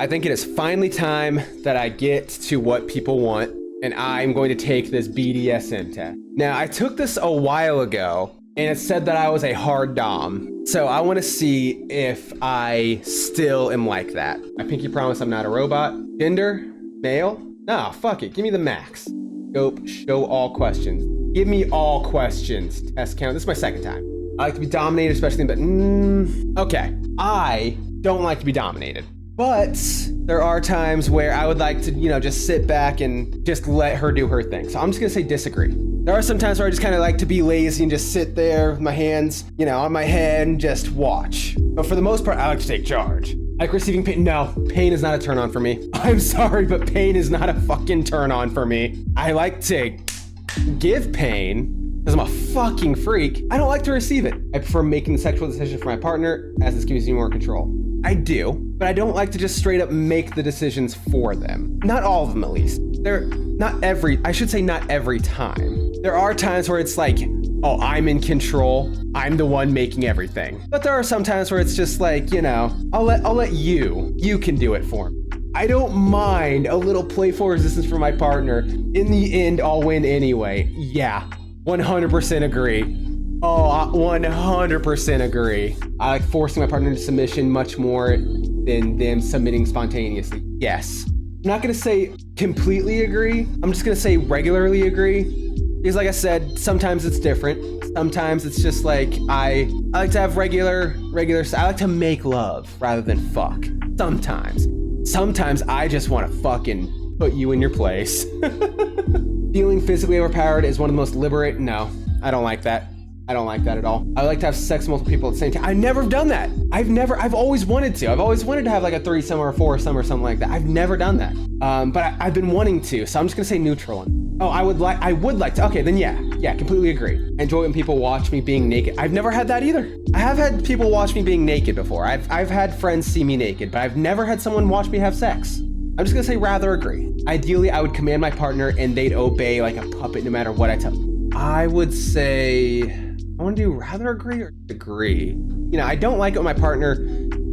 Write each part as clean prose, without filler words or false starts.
I think it is finally time that I get to what people want, and I'm going to take this BDSM test. Now, I took this a while ago, and it said that I was a hard dom. So I want to see if I still am like that. I pinky promise I'm not a robot. Gender? Male? Nah, fuck it. Give me the max. Scope, show all questions. Give me all questions. Test count. This is my second time. I like to be dominated, especially, but okay. I don't like to be dominated. But there are times where I would like to, just sit back and just let her do her thing. So I'm just gonna say disagree. There are some times where I just kind of like to be lazy and just sit there with my hands, on my head and just watch. But for the most part, I like to take charge. I like receiving pain. No, pain is not a turn on for me. I'm sorry, but pain is not a fucking turn on for me. I like to give pain because I'm a fucking freak. I don't like to receive it. I prefer making the sexual decision for my partner, as this gives me more control. I do, but I don't like to just straight up make the decisions for them. Not all of them, at least. Not every time. There are times where it's like, oh, I'm in control. I'm the one making everything. But there are some times where it's just like, I'll let you can do it for me. I don't mind a little playful resistance from my partner. In the end, I'll win anyway. Yeah, 100% agree. Oh, I 100% agree. I like forcing my partner into submission much more than them submitting spontaneously. Yes. I'm not gonna say completely agree. I'm just gonna say regularly agree. Because like I said, sometimes it's different. Sometimes it's just like, I like to have regular, I like to make love rather than fuck. Sometimes I just wanna fucking put you in your place. Feeling physically overpowered is one of the most liberating. No, I don't like that. I don't like that at all. I like to have sex with multiple people at the same time. I've never done that. I've always wanted to. I've always wanted to have like a threesome or a foursome or something like that. I've never done that. But I've been wanting to, so I'm just gonna say neutral. Oh, I would like to. Okay, then yeah, completely agree. I enjoy when people watch me being naked. I've never had that either. I have had people watch me being naked before. I've had friends see me naked, but I've never had someone watch me have sex. I'm just gonna say rather agree. Ideally, I would command my partner and they'd obey like a puppet no matter what I tell them. I would say, I want to do rather agree or agree. I don't like it when my partner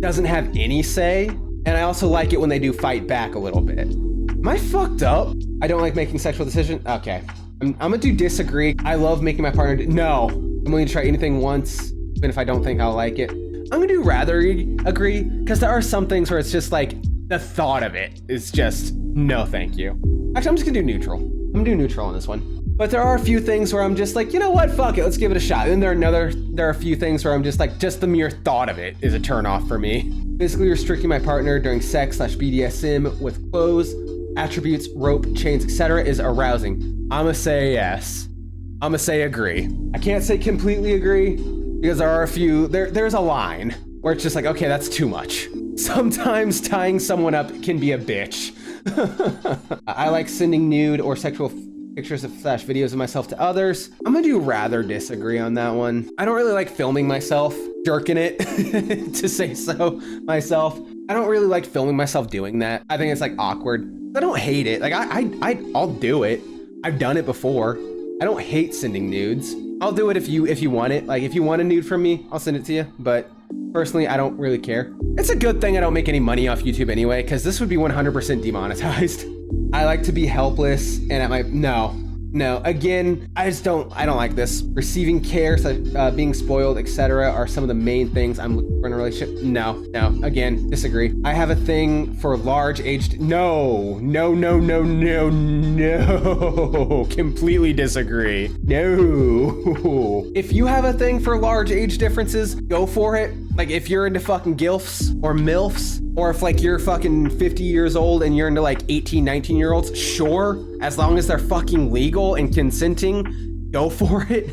doesn't have any say, and I also like it when they do fight back a little bit. Am I fucked up? I don't like making sexual decisions. Okay, I'm gonna do disagree. I love making my partner no. I'm willing to try anything once, even if I don't think I'll like it. I'm gonna do rather agree, because there are some things where it's just like, the thought of it is just, no thank you. Actually, I'm just gonna do neutral. I'm gonna do neutral on this one. But there are a few things where I'm just like, you know what, fuck it, let's give it a shot. And then there are a few things where I'm just like, just the mere thought of it is a turn off for me. Physically restricting my partner during sex/BDSM with clothes, attributes, rope, chains, etc. is arousing. I'ma say yes. I'ma say agree. I can't say completely agree because there are a few, there's a line where it's just like, okay, that's too much. Sometimes tying someone up can be a bitch. I like sending nude or sexual pictures of videos of myself to others. I'm gonna do rather disagree on that one. I don't really like filming myself, jerking it, to say so myself. I don't really like filming myself doing that. I think it's like awkward. I don't hate it. Like I'll do it. I've done it before. I don't hate sending nudes. I'll do it if you want it. Like if you want a nude from me, I'll send it to you. But personally, I don't really care. It's a good thing I don't make any money off YouTube anyway, because this would be 100% demonetized. I like to be helpless and at my, no, again, I don't like this. Receiving care, being spoiled, etc. are some of the main things I'm looking for in a relationship. No, again, disagree. I have a thing for large aged, no, completely disagree. No. If you have a thing for large age differences, go for it. Like if you're into fucking GILFs or MILFs, or if like you're fucking 50 years old and you're into like 18, 19-year-olds, sure, as long as they're fucking legal and consenting, go for it.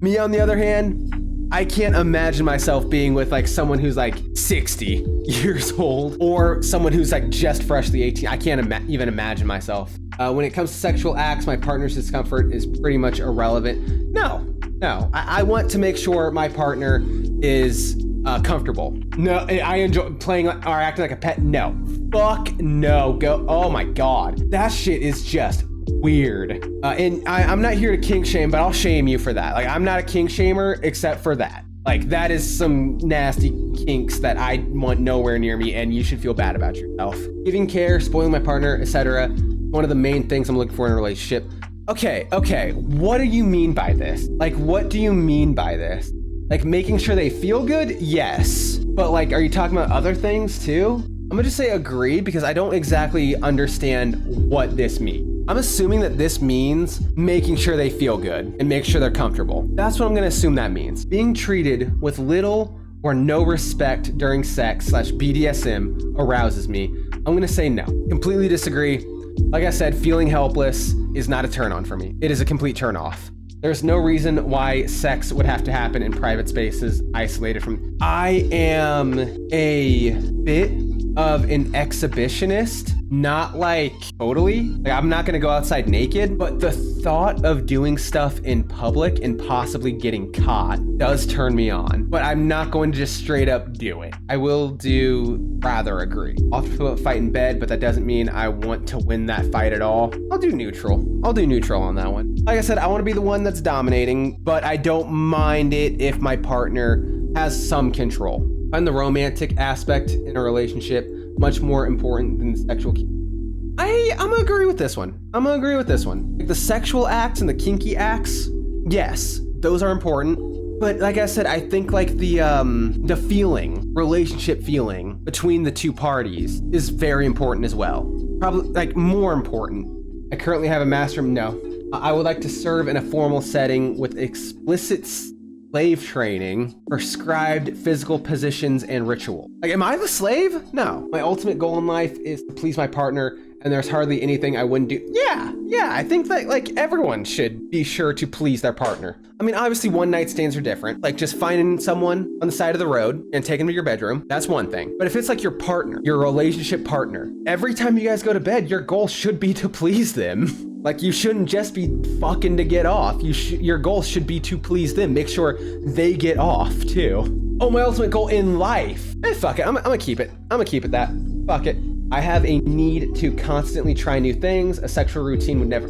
Me, on the other hand, I can't imagine myself being with like someone who's like 60 years old or someone who's like just freshly 18. I can't even imagine myself. When it comes to sexual acts, my partner's discomfort is pretty much irrelevant. No, I want to make sure my partner is comfortable. No, I enjoy playing or acting like a pet. No, fuck no. Go. Oh my God, that shit is just weird. And I'm not here to kink shame, but I'll shame you for that. Like I'm not a kink shamer except for that. Like, that is some nasty kinks that I want nowhere near me, and you should feel bad about yourself. Giving care, spoiling my partner, etc. One of the main things I'm looking for in a relationship. Okay, what do you mean by this? Like, what do you mean by this? Like, making sure they feel good? Yes. But like, are you talking about other things too? I'm gonna just say agree because I don't exactly understand what this means. I'm assuming that this means making sure they feel good and make sure they're comfortable. That's what I'm gonna assume that means. Being treated with little or no respect during sex / BDSM arouses me. I'm gonna say no. Completely disagree. Like I said, feeling helpless is not a turn on for me. It is a complete turn off. There's no reason why sex would have to happen in private spaces, isolated from. I am a bit of an exhibitionist, not like totally. Like, I'm not gonna go outside naked, but the thought of doing stuff in public and possibly getting caught does turn me on. But I'm not going to just straight up do it. I will do rather agree. I'll have to fight in bed, but that doesn't mean I want to win that fight at all. I'll do neutral. I'll do neutral on that one. Like I said, I want to be the one that's dominating, but I don't mind it if my partner has some control. I find the romantic aspect in a relationship much more important than the sexual. I'm gonna agree with this one. Like, the sexual acts and the kinky acts, yes, those are important. But like I said, I think like the relationship feeling between the two parties is very important as well. Probably like more important. I currently have a master. No, I would like to serve in a formal setting with explicit slave training, prescribed physical positions and ritual. Like, am I the slave? No. My ultimate goal in life is to please my partner, and there's hardly anything I wouldn't do. Yeah, I think that like everyone should be sure to please their partner. I mean, obviously one night stands are different. Like, just finding someone on the side of the road and taking them to your bedroom, that's one thing. But if it's like your partner, your relationship partner, every time you guys go to bed, your goal should be to please them. Like, you shouldn't just be fucking to get off. Your goal should be to please them. Make sure they get off too. Oh, my ultimate goal in life. Fuck it. I'm gonna keep it. That. Fuck it. I have a need to constantly try new things. A sexual routine would never.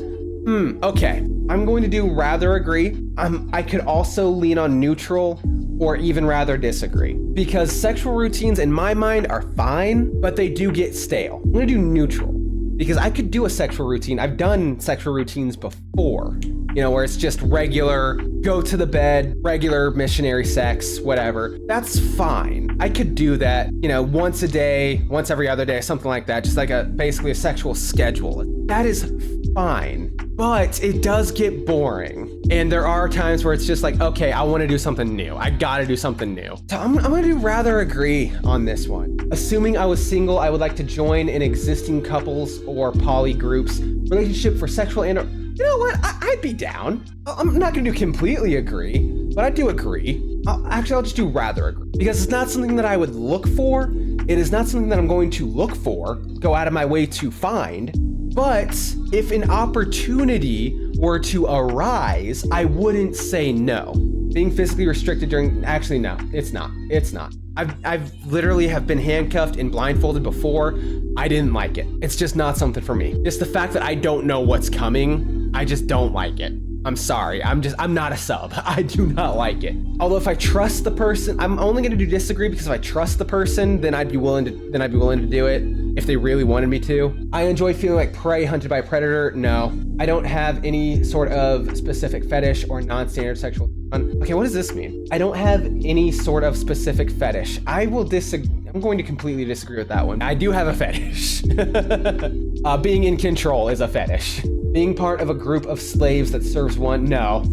Okay. I'm going to do rather agree. I could also lean on neutral or even rather disagree, because sexual routines in my mind are fine, but they do get stale. I'm gonna do neutral because I could do a sexual routine. I've done sexual routines before, you know, where it's just regular, go to the bed, regular missionary sex, whatever. That's fine. I could do that, you know, once a day, once every other day, something like that. Just like basically a sexual schedule. That is fine, but it does get boring. And there are times where it's just like, okay, I want to do something new. I gotta do something new. So I'm gonna do rather agree on this one. Assuming I was single, I would like to join an existing couples or poly groups relationship for sexual and, you know what? I'd be down. I'm not gonna do completely agree, but I do agree. I'll just do rather agree, because it's not something that I would look for. It is not something that I'm going to look for, go out of my way to find. But if an opportunity were to arise, I wouldn't say no. Being physically restricted during, actually no, it's not. I've literally have been handcuffed and blindfolded before. I didn't like it. It's just not something for me. Just the fact that I don't know what's coming, I just don't like it. I'm sorry, I'm not a sub. I do not like it. Although if I trust the person, I'm only gonna do disagree because if I trust the person, then I'd be willing to do it if they really wanted me to. I enjoy feeling like prey hunted by a predator. No, I don't have any sort of specific fetish or non-standard sexual. Okay, what does this mean? I don't have any sort of specific fetish. I'm going to completely disagree with that one. I do have a fetish. Being in control is a fetish. Being part of a group of slaves that serves one, no.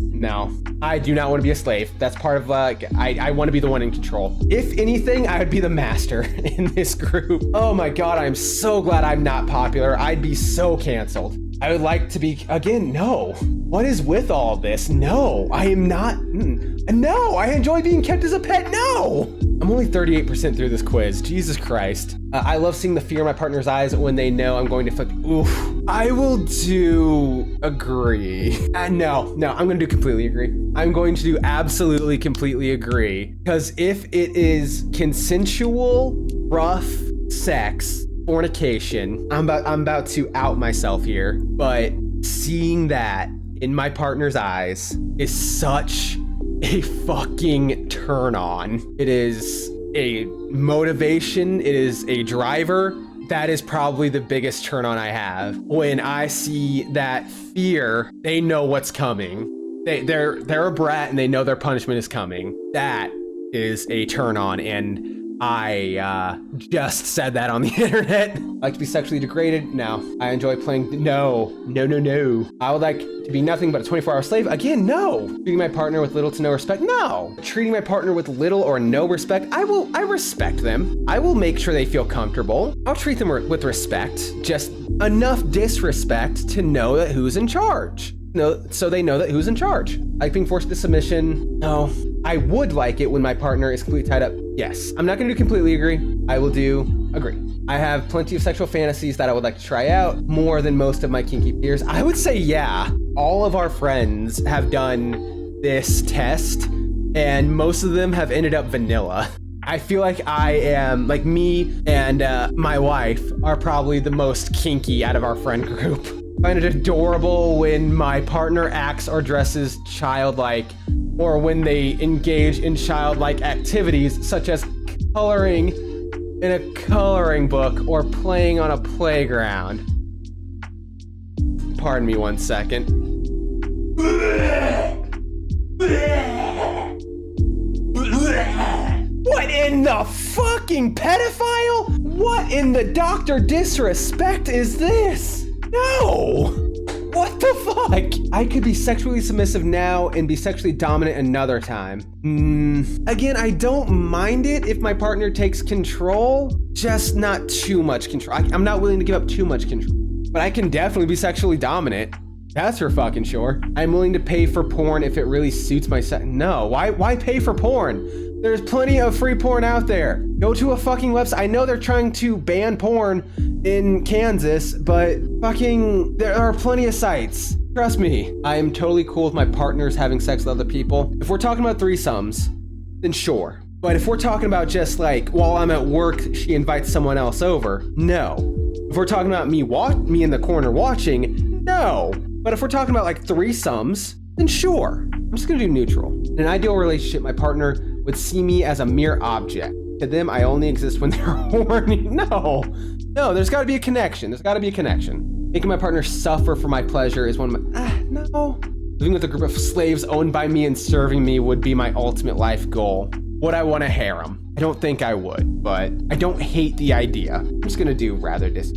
I do not want to be a slave. That's part of, I want to be the one in control. If anything, I would be the master in this group. Oh my God, I'm so glad I'm not popular. I'd be so canceled. I would like to be, again, no. What is with all this? No, I am not. No, I enjoy being kept as a pet. No. I'm only 38% through this quiz. Jesus Christ. I love seeing the fear in my partner's eyes when they know I'm going to fuck. Oof. I will do agree. No, I'm going to do completely agree. I'm going to do absolutely completely agree. Because if it is consensual, rough sex, fornication, I'm about to out myself here, but seeing that in my partner's eyes is such a fucking turn on. It is a motivation. It is a driver. That is probably the biggest turn on I have. When I see that fear, they know what's coming. They're a brat and they know their punishment is coming. That is a turn on, and I just said that on the internet. I like to be sexually degraded. No. I enjoy playing. No. I would like to be nothing but a 24-hour slave. Again, no. Treating my partner with little to no respect. No. Treating my partner with little or no respect. I respect them. I will make sure they feel comfortable. I'll treat them with respect. Just enough disrespect to know that who's in charge. No, so they know that who's in charge. Like being forced into submission. No. I would like it when my partner is completely tied up. Yes. I'm not going to do completely agree. I will do agree. I have plenty of sexual fantasies that I would like to try out, more than most of my kinky peers. I would say, yeah, all of our friends have done this test, and most of them have ended up vanilla. I feel like I am, like me and my wife are probably the most kinky out of our friend group. I find it adorable when my partner acts or dresses childlike, or when they engage in childlike activities such as coloring in a coloring book or playing on a playground. Pardon me 1 second. What in the fucking pedophile? What in the Dr. Disrespect is this? No! What the fuck? I could be sexually submissive now and be sexually dominant another time. Again, I don't mind it if my partner takes control, just not too much control. I'm not willing to give up too much control, but I can definitely be sexually dominant. That's for fucking sure. I'm willing to pay for porn if it really suits my No, why pay for porn? There's plenty of free porn out there. Go to a fucking website. I know they're trying to ban porn in Kansas, but fucking there are plenty of sites. Trust me. I am totally cool with my partners having sex with other people. If we're talking about threesomes, then sure. But if we're talking about just like while I'm at work, she invites someone else over, no. If we're talking about me in the corner watching, no. But if we're talking about like threesomes, then sure. I'm just gonna do neutral. In an ideal relationship, my partner would see me as a mere object. To them, I only exist when they're horny. No, there's gotta be a connection. Making my partner suffer for my pleasure is one of my, no. Living with a group of slaves owned by me and serving me would be my ultimate life goal. Would I want a harem? I don't think I would, but I don't hate the idea. I'm just gonna do rather this.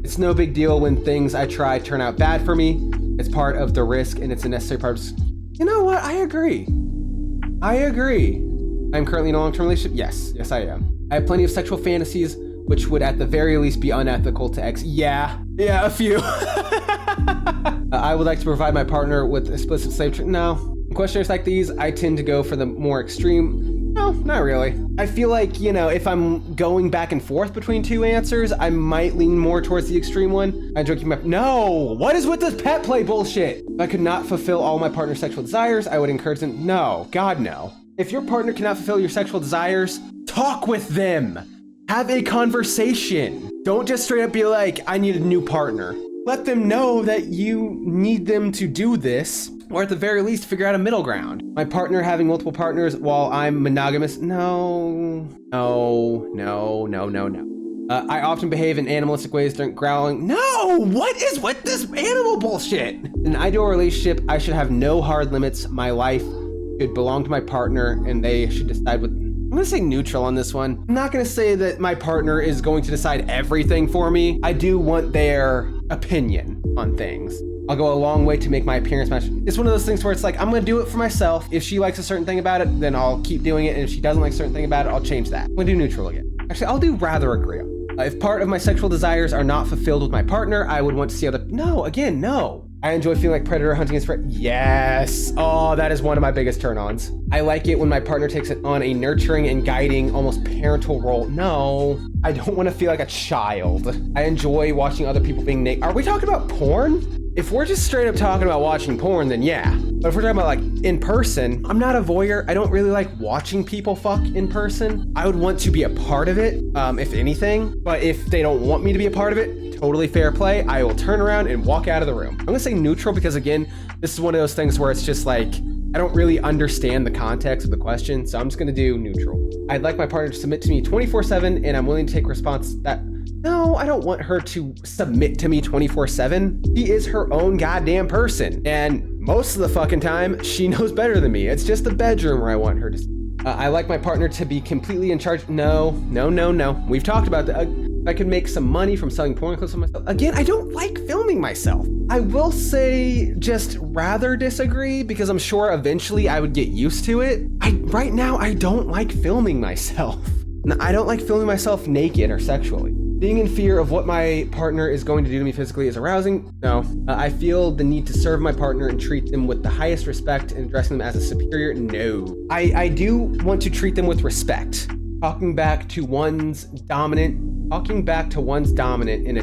It's no big deal when things I try turn out bad for me. It's part of the risk and it's a necessary part of... You know what? I agree. I'm currently in a long-term relationship. Yes, I am. I have plenty of sexual fantasies, which would at the very least be unethical to ex. Yeah, a few. I would like to provide my partner with explicit slave trade. No. In questionnaires like these, I tend to go for the more extreme. No, not really. I feel like, if I'm going back and forth between two answers, I might lean more towards the extreme one. I enjoy keeping my... No! What is with this pet play bullshit? If I could not fulfill all my partner's sexual desires, I would encourage them... No. God, no. If your partner cannot fulfill your sexual desires, talk with them. Have a conversation. Don't just straight up be like, I need a new partner. Let them know that you need them to do this, or at the very least, figure out a middle ground. My partner having multiple partners while I'm monogamous, no. I often behave in animalistic ways during growling. No, what is with this animal bullshit? In an ideal relationship, I should have no hard limits. My life should belong to my partner and they should decide what... I'm gonna say neutral on this one. I'm not gonna say that my partner is going to decide everything for me. I do want their opinion on things. I'll go a long way to make my appearance match. It's one of those things where it's like, I'm gonna do it for myself. If she likes a certain thing about it, then I'll keep doing it. And if she doesn't like a certain thing about it, I'll change that. I'm gonna do neutral again. Actually, I'll do rather agree. If part of my sexual desires are not fulfilled with my partner, I would want to see other... No. I enjoy feeling like predator hunting is... Yes. Oh, that is one of my biggest turn-ons. I like it when my partner takes it on a nurturing and guiding, almost parental role. No, I don't want to feel like a child. I enjoy watching other people being naked. Are we talking about porn? If we're just straight up talking about watching porn, then yeah. But if we're talking about like in person, I'm not a voyeur. I don't really like watching people fuck in person. I would want to be a part of it, if anything. But if they don't want me to be a part of it, totally fair play. I will turn around and walk out of the room. I'm gonna say neutral because again, this is one of those things where it's just like, I don't really understand the context of the question, so I'm just gonna do neutral. I'd like my partner to submit to me 24/7, and I'm willing to take response that, no, I don't want her to submit to me 24/7. She is her own goddamn person. And most of the fucking time, she knows better than me. It's just the bedroom where I want her to. I like my partner to be completely in charge. No. We've talked about that. I could make some money from selling porn clips of myself. Again, I don't like filming myself. I will say just rather disagree because I'm sure eventually I would get used to it. Right now, I don't like filming myself. I don't like filming myself naked or sexually. Being in fear of what my partner is going to do to me physically is arousing. No. I feel the need to serve my partner and treat them with the highest respect and addressing them as a superior. No. I do want to treat them with respect. Talking back to one's dominant in a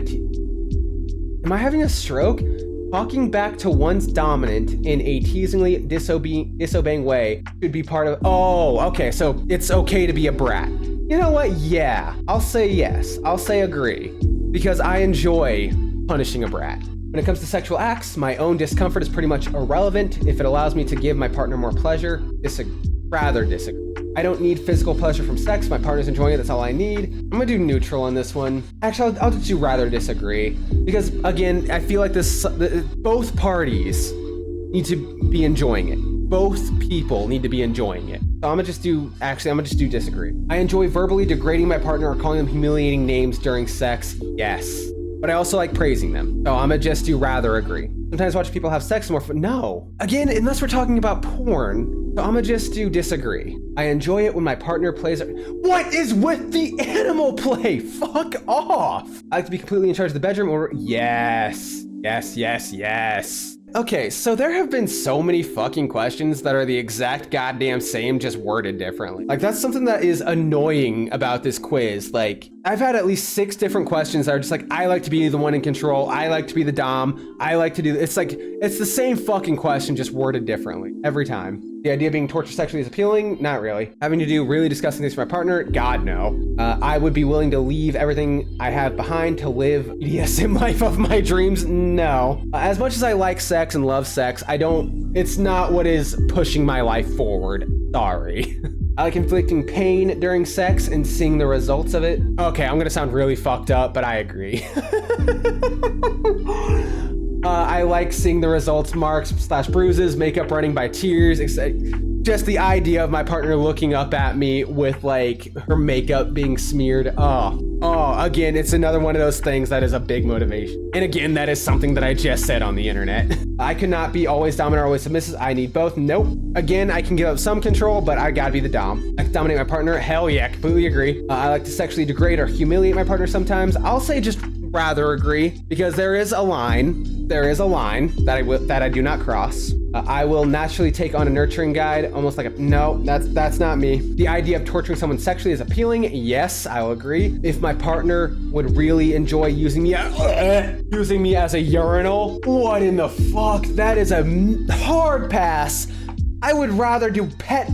am I having a stroke? Talking back to one's dominant in a teasingly disobeying way should be part of. Oh, okay. So it's okay to be a brat. You know what? Yeah, I'll say yes. I'll say agree because I enjoy punishing a brat. When it comes to sexual acts, my own discomfort is pretty much irrelevant if it allows me to give my partner more pleasure. Rather disagree. I don't need physical pleasure from sex. My partner's enjoying it. That's all I need. I'm gonna do neutral on this one. Actually, I'll just do rather disagree because again, I feel like both parties need to be enjoying it. Both people need to be enjoying it. So I'm gonna just do disagree. I enjoy verbally degrading my partner or calling them humiliating names during sex. Yes. But I also like praising them. So I'm gonna just do rather agree. Sometimes watch people have sex more fun. No. Again, unless we're talking about porn, so I'm gonna just do disagree. I enjoy it when my partner plays. What is with the animal play? Fuck off. I like to be completely in charge of the bedroom or yes. Okay, so there have been so many fucking questions that are the exact goddamn same, just worded differently. Like, that's something that is annoying about this quiz. Like, I've had at least 6 different questions that are just like, I like to be the one in control. I like to be the dom. I like to do, it's like, it's the same fucking question, just worded differently every time. The idea of being tortured sexually is appealing? Not really. Having to do really disgusting things for my partner? God, no. I would be willing to leave everything I have behind to live BDSM life of my dreams? No. As much as I like sex and love sex, it's not what is pushing my life forward. Sorry. I like inflicting pain during sex and seeing the results of it. Okay, I'm gonna sound really fucked up, but I agree. I like seeing the results, marks / bruises, makeup running by tears, just the idea of my partner looking up at me with like her makeup being smeared. Again, it's another one of those things that is a big motivation. And again, that is something that I just said on the internet. I cannot be always dominant or always submissive. I need both. Nope. Again, I can give up some control, but I gotta be the dom. I can dominate my partner. Hell yeah, completely agree. I like to sexually degrade or humiliate my partner sometimes. I'll say just rather agree because there is a line that I do not cross. I will naturally take on a nurturing guide, almost like no, that's not me. The idea of torturing someone sexually is appealing. Yes, I'll agree. If my partner would really enjoy using me as a urinal, what in the fuck? That is a hard pass. I would rather do pet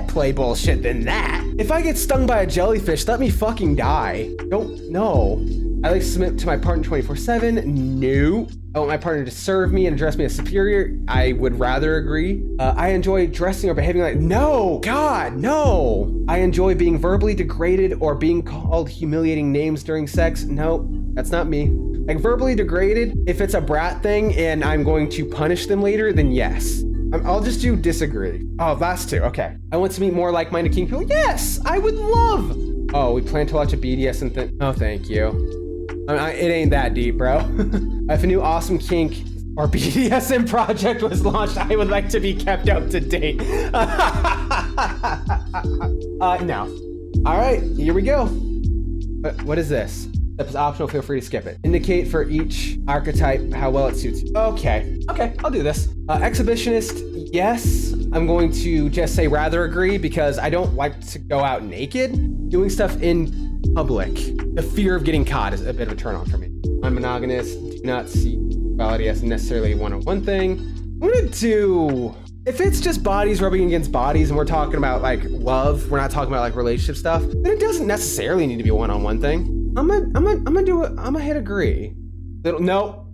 play bullshit than that. If I get stung by a jellyfish, let me fucking die. Don't know. I like to submit to my partner 24/7. No. I want my partner to serve me and address me as superior. I would rather agree. I enjoy dressing or behaving like, no, God, no. I enjoy being verbally degraded or being called humiliating names during sex. No, that's not me. Like verbally degraded, if it's a brat thing and I'm going to punish them later, then yes. I'll just do disagree. Oh, last 2, okay. I want to meet more like-minded kink people. Yes, I would love. Oh, we plan to watch a BDSM thing. Oh, thank you. It ain't that deep, bro. If a new awesome kink or BDSM project was launched, I would like to be kept up to date. No. All right, here we go. What is this? If it's optional, feel free to skip it. Indicate for each archetype how well it suits you. Okay, I'll do this. Exhibitionist, yes. I'm going to just say rather agree because I don't like to go out naked. Doing stuff in public, the fear of getting caught is a bit of a turn on for me. I'm monogamous, do not see sexuality as necessarily a one-on-one thing. I'm gonna do, if it's just bodies rubbing against bodies and we're talking about like love, we're not talking about like relationship stuff, then it doesn't necessarily need to be a one-on-one thing. I'm gonna hit agree. No,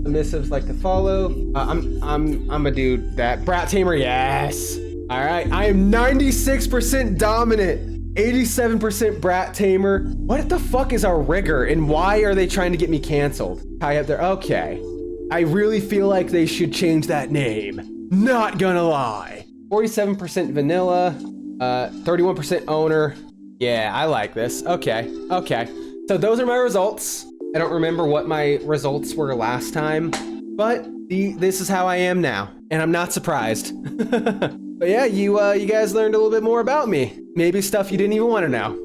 Submissives like to follow. I'm gonna do that. Brat Tamer, yes. All right, I am 96% dominant, 87% Brat Tamer. What the fuck is our rigor, and why are they trying to get me canceled? Tie up there, okay. I really feel like they should change that name. Not gonna lie. 47% vanilla, 31% owner. Yeah, I like this. Okay. So those are my results. I don't remember what my results were last time, but this is how I am now, and I'm not surprised. But yeah, you guys learned a little bit more about me. Maybe stuff you didn't even want to know.